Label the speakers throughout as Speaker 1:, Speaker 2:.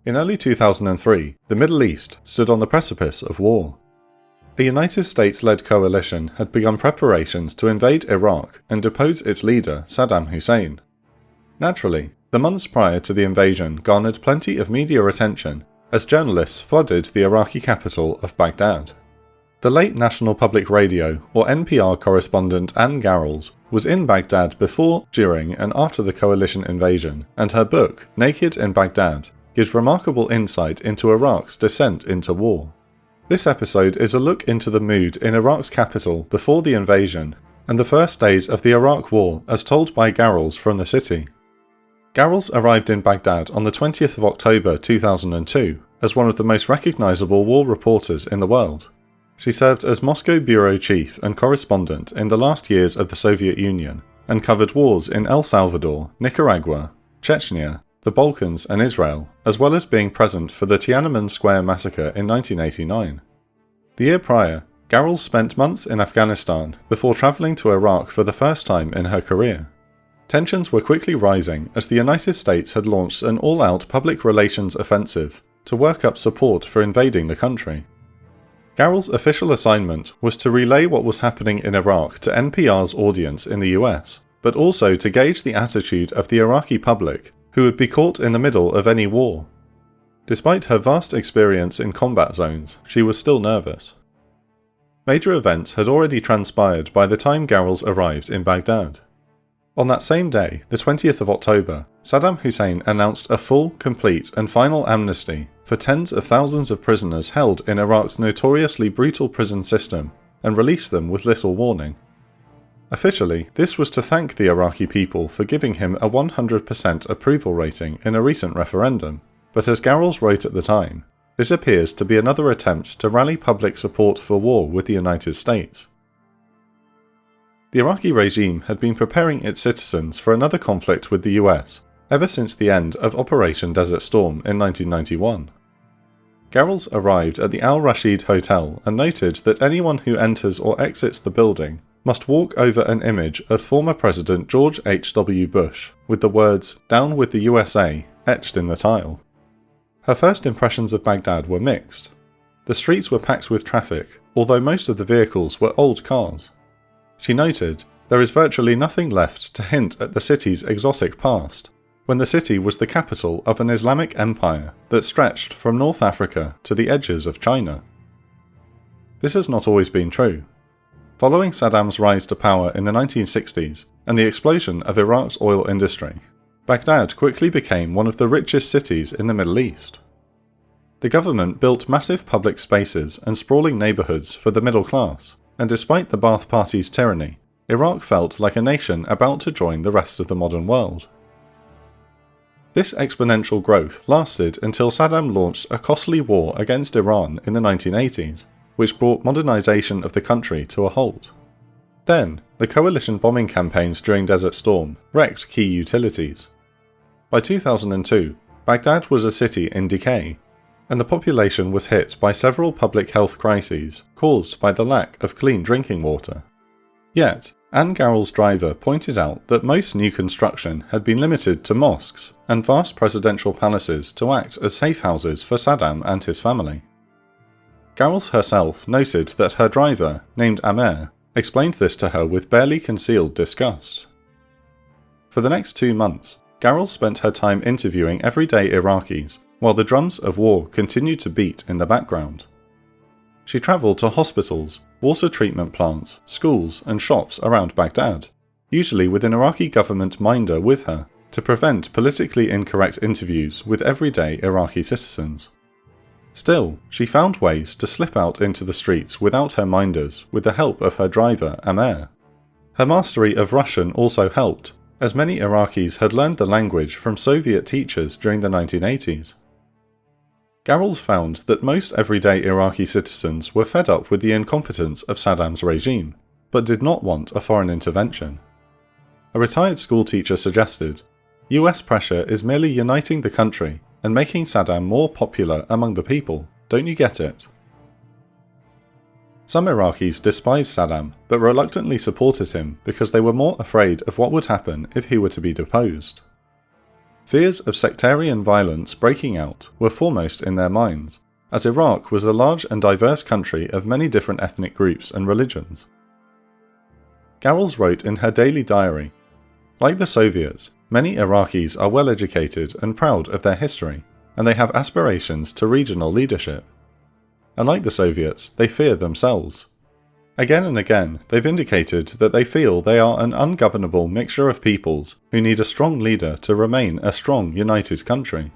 Speaker 1: In early 2003, the Middle East stood on the precipice of war. A United States-led coalition had begun preparations to invade Iraq and depose its leader, Saddam Hussein. Naturally, the months prior to the invasion garnered plenty of media attention as journalists flooded the Iraqi capital of Baghdad. The late National Public Radio, or NPR correspondent Anne Garrels, was in Baghdad before, during, and after the coalition invasion, and her book, Naked in Baghdad, gives remarkable insight into Iraq's descent into war. This episode is a look into the mood in Iraq's capital before the invasion, and the first days of the Iraq War as told by Garrels from the city. Garrels arrived in Baghdad on the 20th of October 2002 as one of the most recognisable war reporters in the world. She served as Moscow bureau chief and correspondent in the last years of the Soviet Union, and covered wars in El Salvador, Nicaragua, Chechnya, the Balkans and Israel, as well as being present for the Tiananmen Square massacre in 1989. The year prior, Garrels spent months in Afghanistan before travelling to Iraq for the first time in her career. Tensions were quickly rising as the United States had launched an all-out public relations offensive to work up support for invading the country. Garrels' official assignment was to relay what was happening in Iraq to NPR's audience in the US, but also to gauge the attitude of the Iraqi public, who would be caught in the middle of any war. Despite her vast experience in combat zones, she was still nervous. Major events had already transpired by the time Garrels arrived in Baghdad. On that same day, the 20th of October, Saddam Hussein announced a full, complete and final amnesty for tens of thousands of prisoners held in Iraq's notoriously brutal prison system, and released them with little warning. Officially, this was to thank the Iraqi people for giving him a 100% approval rating in a recent referendum, but as Garrels wrote at the time, this appears to be another attempt to rally public support for war with the United States. The Iraqi regime had been preparing its citizens for another conflict with the US ever since the end of Operation Desert Storm in 1991. Garrels arrived at the Al Rashid Hotel and noted that anyone who enters or exits the building must walk over an image of former President George H.W. Bush with the words "Down with the USA" etched in the tile. Her first impressions of Baghdad were mixed. The streets were packed with traffic, although most of the vehicles were old cars. She noted, there is virtually nothing left to hint at the city's exotic past, when the city was the capital of an Islamic empire that stretched from North Africa to the edges of China. This has not always been true. Following Saddam's rise to power in the 1960s and the explosion of Iraq's oil industry, Baghdad quickly became one of the richest cities in the Middle East. The government built massive public spaces and sprawling neighbourhoods for the middle class, and despite the Ba'ath Party's tyranny, Iraq felt like a nation about to join the rest of the modern world. This exponential growth lasted until Saddam launched a costly war against Iran in the 1980s, which brought modernization of the country to a halt. Then, the coalition bombing campaigns during Desert Storm wrecked key utilities. By 2002, Baghdad was a city in decay, and the population was hit by several public health crises caused by the lack of clean drinking water. Yet, Anne Garrels' driver pointed out that most new construction had been limited to mosques and vast presidential palaces to act as safe houses for Saddam and his family. Garrels herself noted that her driver, named Amer, explained this to her with barely concealed disgust. For the next 2 months, Garrels spent her time interviewing everyday Iraqis while the drums of war continued to beat in the background. She travelled to hospitals, water treatment plants, schools and shops around Baghdad, usually with an Iraqi government minder with her to prevent politically incorrect interviews with everyday Iraqi citizens. Still, she found ways to slip out into the streets without her minders with the help of her driver, Amer. Her mastery of Russian also helped, as many Iraqis had learned the language from Soviet teachers during the 1980s. Garrels found that most everyday Iraqi citizens were fed up with the incompetence of Saddam's regime, but did not want a foreign intervention. A retired schoolteacher suggested, US pressure is merely uniting the country and making Saddam more popular among the people, don't you get it? Some Iraqis despised Saddam, but reluctantly supported him because they were more afraid of what would happen if he were to be deposed. Fears of sectarian violence breaking out were foremost in their minds, as Iraq was a large and diverse country of many different ethnic groups and religions. Garrels wrote in her daily diary, "Like the Soviets, many Iraqis are well educated and proud of their history, and they have aspirations to regional leadership. And like the Soviets, they fear themselves. Again and again, they've indicated that they feel they are an ungovernable mixture of peoples who need a strong leader to remain a strong, united country."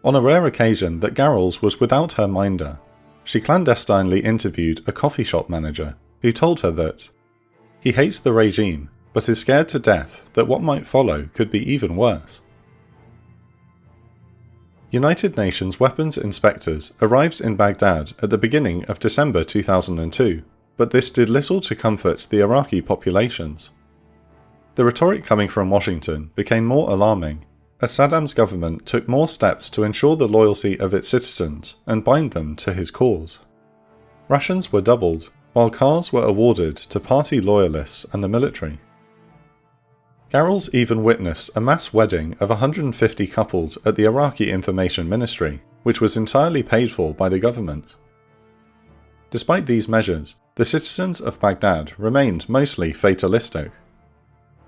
Speaker 1: On a rare occasion that Garrels was without her minder, she clandestinely interviewed a coffee shop manager who told her that he hates the regime, but is scared to death that what might follow could be even worse. United Nations weapons inspectors arrived in Baghdad at the beginning of December 2002, but this did little to comfort the Iraqi populations. The rhetoric coming from Washington became more alarming, as Saddam's government took more steps to ensure the loyalty of its citizens and bind them to his cause. Rations were doubled, while cars were awarded to party loyalists and the military. Garrels even witnessed a mass wedding of 150 couples at the Iraqi Information Ministry, which was entirely paid for by the government. Despite these measures, the citizens of Baghdad remained mostly fatalistic.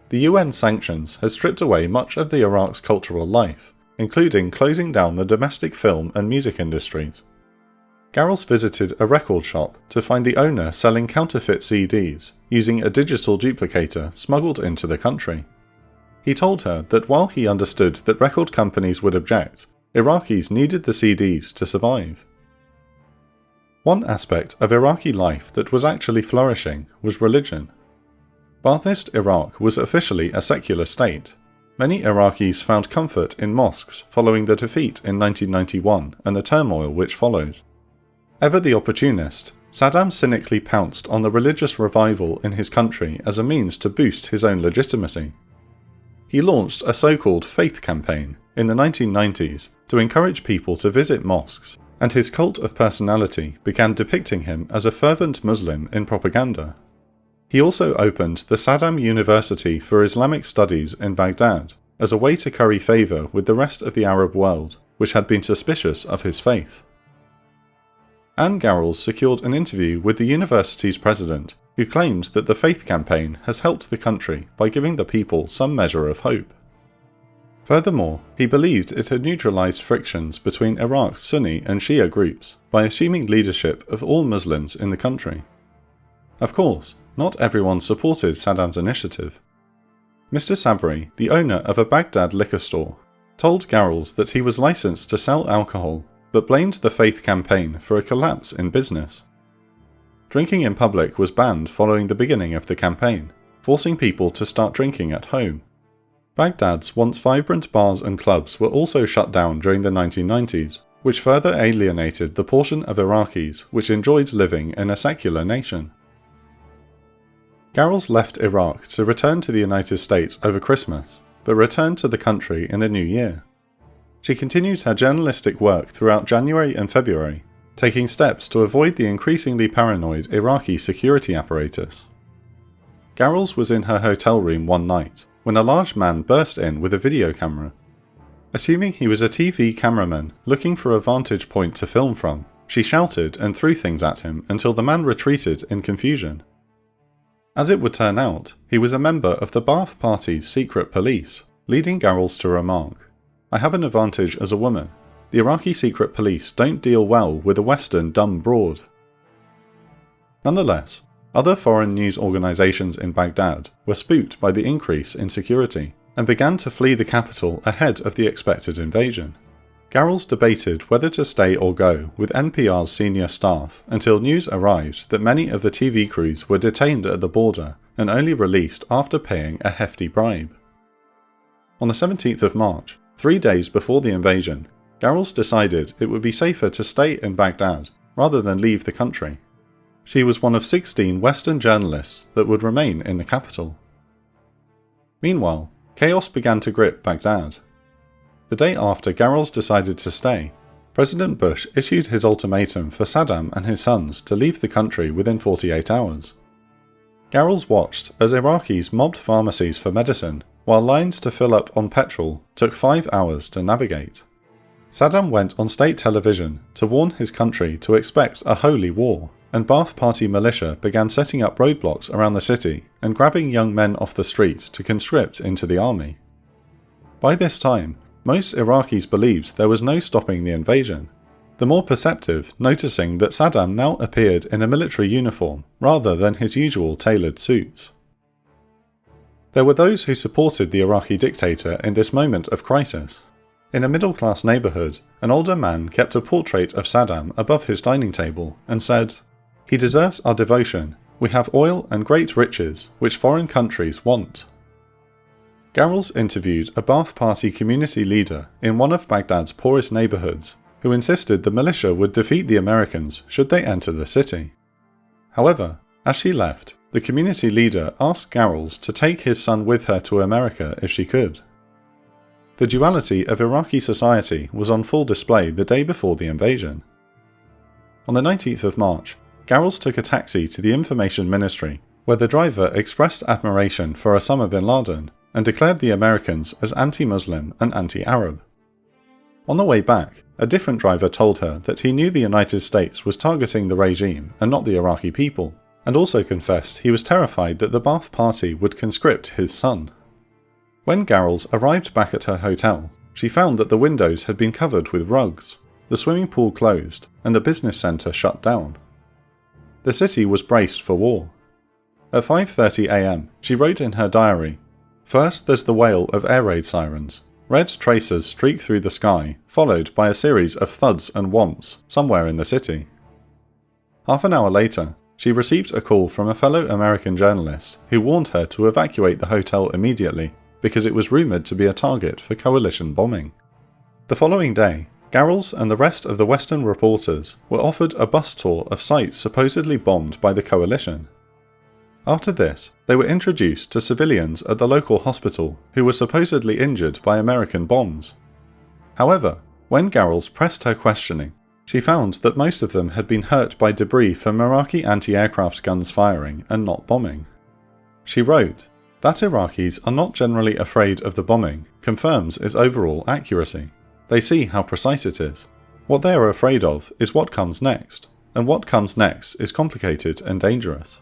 Speaker 1: The UN sanctions had stripped away much of the Iraq's cultural life, including closing down the domestic film and music industries. Garrels visited a record shop to find the owner selling counterfeit CDs, using a digital duplicator smuggled into the country. He told her that while he understood that record companies would object, Iraqis needed the CDs to survive. One aspect of Iraqi life that was actually flourishing was religion. Ba'athist Iraq was officially a secular state. Many Iraqis found comfort in mosques following the defeat in 1991 and the turmoil which followed. Ever the opportunist, Saddam cynically pounced on the religious revival in his country as a means to boost his own legitimacy. He launched a so-called faith campaign in the 1990s to encourage people to visit mosques, and his cult of personality began depicting him as a fervent Muslim in propaganda. He also opened the Saddam University for Islamic Studies in Baghdad as a way to curry favour with the rest of the Arab world, which had been suspicious of his faith. Anne Garrels secured an interview with the university's president, who claimed that the faith campaign has helped the country by giving the people some measure of hope. Furthermore, he believed it had neutralised frictions between Iraq's Sunni and Shia groups by assuming leadership of all Muslims in the country. Of course, not everyone supported Saddam's initiative. Mr. Sabri, the owner of a Baghdad liquor store, told Garrels that he was licensed to sell alcohol, but blamed the faith campaign for a collapse in business. Drinking in public was banned following the beginning of the campaign, forcing people to start drinking at home. Baghdad's once vibrant bars and clubs were also shut down during the 1990s, which further alienated the portion of Iraqis which enjoyed living in a secular nation. Garrels left Iraq to return to the United States over Christmas, but returned to the country in the new year. She continued her journalistic work throughout January and February, taking steps to avoid the increasingly paranoid Iraqi security apparatus. Garrels was in her hotel room one night when a large man burst in with a video camera. Assuming he was a TV cameraman looking for a vantage point to film from, she shouted and threw things at him until the man retreated in confusion. As it would turn out, he was a member of the Ba'ath Party's secret police, leading Garrels to remark, "I have an advantage as a woman. The Iraqi secret police don't deal well with a Western dumb broad." Nonetheless, other foreign news organisations in Baghdad were spooked by the increase in security and began to flee the capital ahead of the expected invasion. Garrels debated whether to stay or go with NPR's senior staff until news arrived that many of the TV crews were detained at the border and only released after paying a hefty bribe. On the 17th of March, 3 days before the invasion, Garrels decided it would be safer to stay in Baghdad rather than leave the country. She was one of 16 Western journalists that would remain in the capital. Meanwhile, chaos began to grip Baghdad. The day after Garrels decided to stay, President Bush issued his ultimatum for Saddam and his sons to leave the country within 48 hours. Garrels watched as Iraqis mobbed pharmacies for medicine while lines to fill up on petrol took 5 hours to navigate. Saddam went on state television to warn his country to expect a holy war, and Ba'ath Party militia began setting up roadblocks around the city and grabbing young men off the street to conscript into the army. By this time, most Iraqis believed there was no stopping the invasion, the more perceptive noticing that Saddam now appeared in a military uniform rather than his usual tailored suits. There were those who supported the Iraqi dictator in this moment of crisis. In a middle-class neighbourhood, an older man kept a portrait of Saddam above his dining table and said, "He deserves our devotion. We have oil and great riches, which foreign countries want." Garrels interviewed a Ba'ath Party community leader in one of Baghdad's poorest neighbourhoods, who insisted the militia would defeat the Americans should they enter the city. However, as she left, the community leader asked Garrels to take his son with her to America if she could. The duality of Iraqi society was on full display the day before the invasion. On the 19th of March, Garrels took a taxi to the Information Ministry, where the driver expressed admiration for Osama bin Laden and declared the Americans as anti-Muslim and anti-Arab. On the way back, a different driver told her that he knew the United States was targeting the regime and not the Iraqi people, and also confessed he was terrified that the Ba'ath Party would conscript his son. When Garrels arrived back at her hotel, she found that the windows had been covered with rugs, the swimming pool closed, and the business centre shut down. The city was braced for war. At 5:30 a.m, she wrote in her diary, "First there's the wail of air raid sirens. Red tracers streak through the sky, followed by a series of thuds and whomps somewhere in the city." Half an hour later, she received a call from a fellow American journalist who warned her to evacuate the hotel immediately because it was rumoured to be a target for coalition bombing. The following day, Garrels and the rest of the Western reporters were offered a bus tour of sites supposedly bombed by the coalition. After this, they were introduced to civilians at the local hospital who were supposedly injured by American bombs. However, when Garrels pressed her questioning, she found that most of them had been hurt by debris from Iraqi anti-aircraft guns firing and not bombing. She wrote, "That Iraqis are not generally afraid of the bombing confirms its overall accuracy. They see how precise it is. What they are afraid of is what comes next, and what comes next is complicated and dangerous."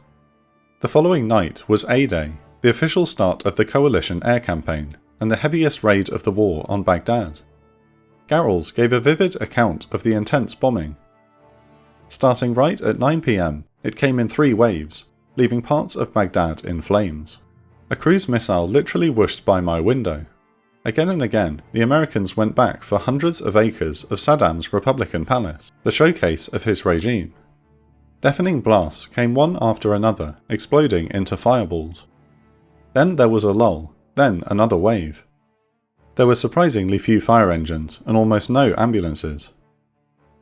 Speaker 1: The following night was A-Day, the official start of the coalition air campaign, and the heaviest raid of the war on Baghdad. Garrels gave a vivid account of the intense bombing. Starting right at 9 p.m, it came in 3 waves, leaving parts of Baghdad in flames. A cruise missile literally whooshed by my window. Again and again, the Americans went back for hundreds of acres of Saddam's Republican palace, the showcase of his regime. Deafening blasts came one after another, exploding into fireballs. Then there was a lull, then another wave. There were surprisingly few fire engines and almost no ambulances.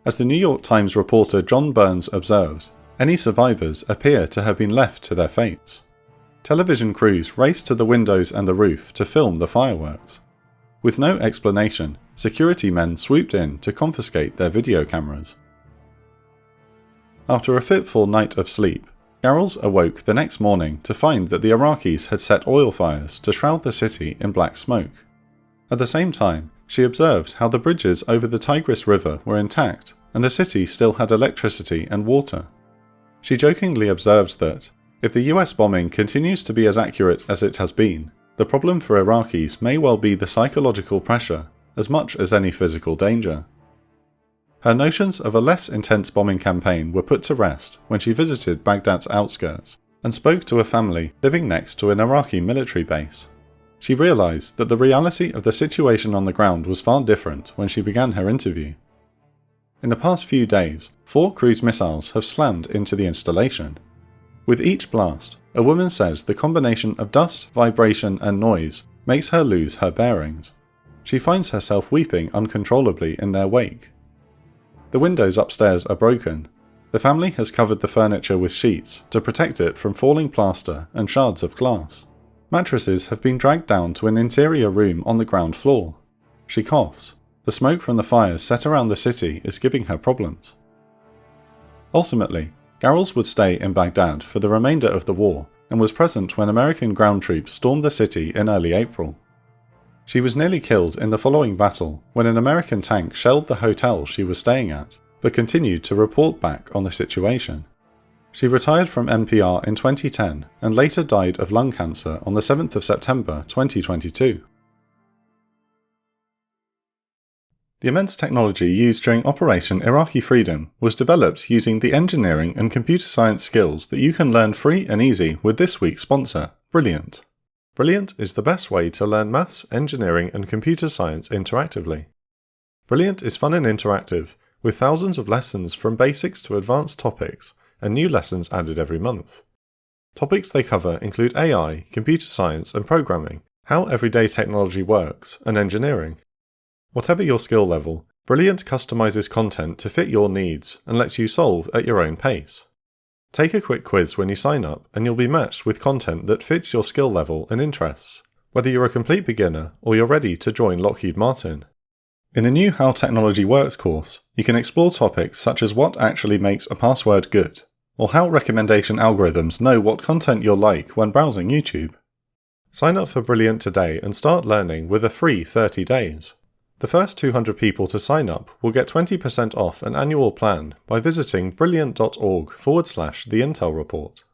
Speaker 1: As the New York Times reporter John Burns observed, any survivors appear to have been left to their fates. Television crews raced to the windows and the roof to film the fireworks. With no explanation, security men swooped in to confiscate their video cameras. After a fitful night of sleep, Garrels awoke the next morning to find that the Iraqis had set oil fires to shroud the city in black smoke. At the same time, she observed how the bridges over the Tigris River were intact and the city still had electricity and water. She jokingly observed that, if the US bombing continues to be as accurate as it has been, the problem for Iraqis may well be the psychological pressure as much as any physical danger. Her notions of a less intense bombing campaign were put to rest when she visited Baghdad's outskirts and spoke to a family living next to an Iraqi military base. She realised that the reality of the situation on the ground was far different when she began her interview. In the past few days, 4 cruise missiles have slammed into the installation. With each blast, a woman says the combination of dust, vibration and noise makes her lose her bearings. She finds herself weeping uncontrollably in their wake. The windows upstairs are broken. The family has covered the furniture with sheets to protect it from falling plaster and shards of glass. Mattresses have been dragged down to an interior room on the ground floor. She coughs. The smoke from the fires set around the city is giving her problems. Ultimately, Garrels would stay in Baghdad for the remainder of the war and was present when American ground troops stormed the city in early April. She was nearly killed in the following battle when an American tank shelled the hotel she was staying at, but continued to report back on the situation. She retired from NPR in 2010 and later died of lung cancer on the 7th of September 2022. The immense technology used during Operation Iraqi Freedom was developed using the engineering and computer science skills that you can learn free and easy with this week's sponsor, Brilliant. Brilliant is the best way to learn maths, engineering and computer science interactively. Brilliant is fun and interactive, with thousands of lessons from basics to advanced topics, and new lessons added every month. Topics they cover include AI, computer science and programming, how everyday technology works, and engineering. Whatever your skill level, Brilliant customizes content to fit your needs and lets you solve at your own pace. Take a quick quiz when you sign up and you'll be matched with content that fits your skill level and interests, whether you're a complete beginner or you're ready to join Lockheed Martin. In the new How Technology Works course, you can explore topics such as what actually makes a password good, or how recommendation algorithms know what content you'll like when browsing YouTube. Sign up for Brilliant today and start learning with a free 30 days. The first 200 people to sign up will get 20% off an annual plan by visiting brilliant.org/the Intel Report.